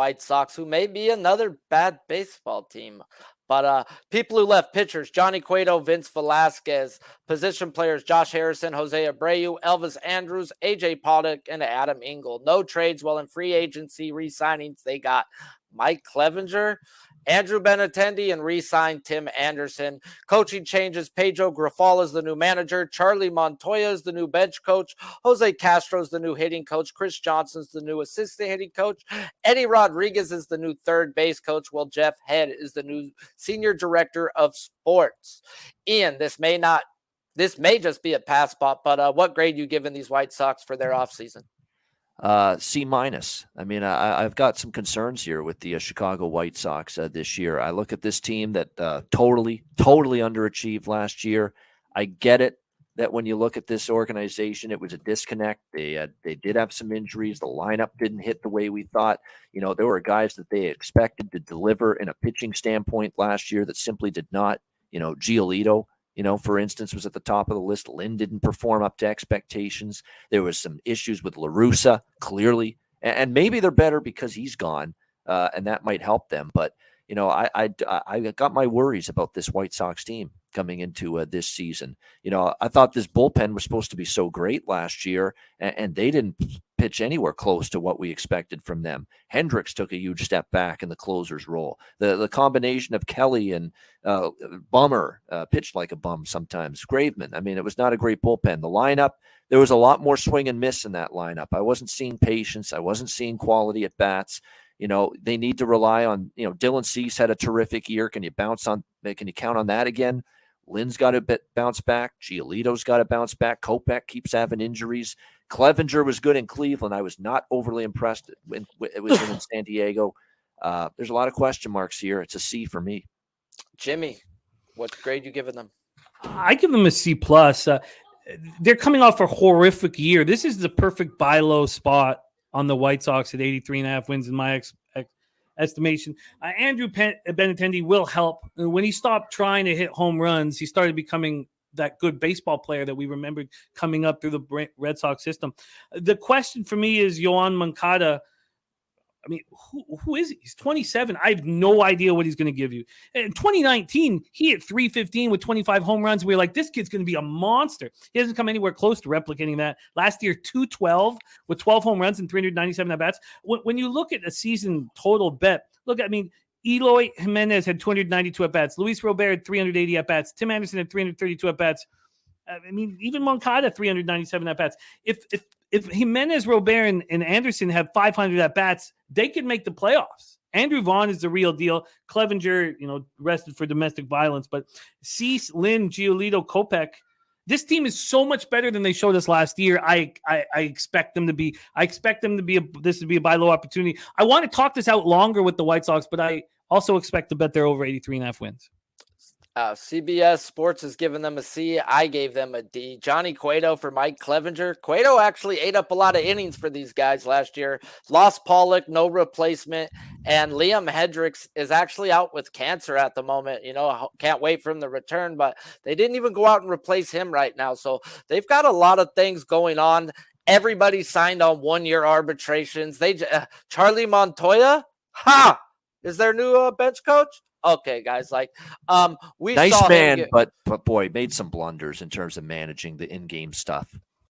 White Sox, who may be another bad baseball team. But people who left: pitchers, Johnny Cueto, Vince Velasquez; position players, Josh Harrison, Jose Abreu, Elvis Andrews, AJ Pollock, and Adam Engel. No trades. Well, in free agency re-signings, they got Mike Clevenger, Andrew Benintendi, and re-signed Tim Anderson. Coaching changes: Pedro Grifol is the new manager, Charlie Montoya is the new bench coach, Jose Castro is the new hitting coach, Chris Johnson's the new assistant hitting coach, Eddie Rodriguez is the new third base coach, while Jeff Head is the new senior director of sports. Ian, this may just be a pass spot, but what grade you giving these White Sox for their offseason? C-. I mean, I've got some concerns here with the Chicago White Sox this year. I look at this team that totally underachieved last year. I get it that when you look at this organization, it was a disconnect. They did have some injuries. The lineup didn't hit the way we thought. You know, there were guys that they expected to deliver in a pitching standpoint last year that simply did not. You know, Giolito, for instance, was at the top of the list. Lynn didn't perform up to expectations. There was some issues with La Russa, clearly, and maybe they're better because he's gone, and that might help them. But I got my worries about this White Sox team coming into this season. I thought this bullpen was supposed to be so great last year, and they didn't pitch anywhere close to what we expected from them. Hendricks took a huge step back in the closer's role. The combination of Kelly and Bummer pitched like a bum sometimes. Graveman, I mean, it was not a great bullpen. The lineup, there was a lot more swing and miss in that lineup. I wasn't seeing patience. I wasn't seeing quality at bats. They need to rely on, Dylan Cease had a terrific year. Can you count on that again? Lynn's got to bounce back. Giolito's got to bounce back. Kopech keeps having injuries. Clevenger was good in Cleveland. I was not overly impressed with him in San Diego. There's a lot of question marks here. It's a C for me. Jimmy, what grade you giving them? I give them a C+. They're coming off a horrific year. This is the perfect buy low spot on the White Sox at 83.5 wins in my estimation. Andrew Benintendi will help. When he stopped trying to hit home runs, he started becoming that good baseball player that we remembered coming up through the Red Sox system. The question for me is Yoan Moncada. I mean, who is he? He's 27. I have no idea what he's going to give you. In 2019, he hit .315 with 25 home runs. We were like, this kid's going to be a monster. He hasn't come anywhere close to replicating that. Last year, .212 with 12 home runs and 397 at-bats. When you look at a season total bet, Eloy Jimenez had 292 at-bats. Luis Robert had 380 at-bats. Tim Anderson had 332 at-bats. Even Moncada, 397 at-bats. If Jimenez, Robert, and Anderson have 500 at-bats, they could make the playoffs. Andrew Vaughn is the real deal. Clevenger, arrested for domestic violence. But Cease, Lynn, Giolito, Kopech, this team is so much better than they showed us last year. I expect them to be. This to be a buy low opportunity. I want to talk this out longer with the White Sox, but I also expect to bet they're over 83.5 wins. CBS Sports has given them a C. I gave them a D. Johnny Cueto for Mike Clevenger. Cueto actually ate up a lot of innings for these guys last year. Lost Pollock, no replacement. And Liam Hendricks is actually out with cancer at the moment. Can't wait for him to return, but they didn't even go out and replace him right now. So they've got a lot of things going on. Everybody signed on 1-year arbitrations. Charlie Montoya, is their new bench coach? Okay, guys, we nice saw man, but boy, made some blunders in terms of managing the in-game stuff.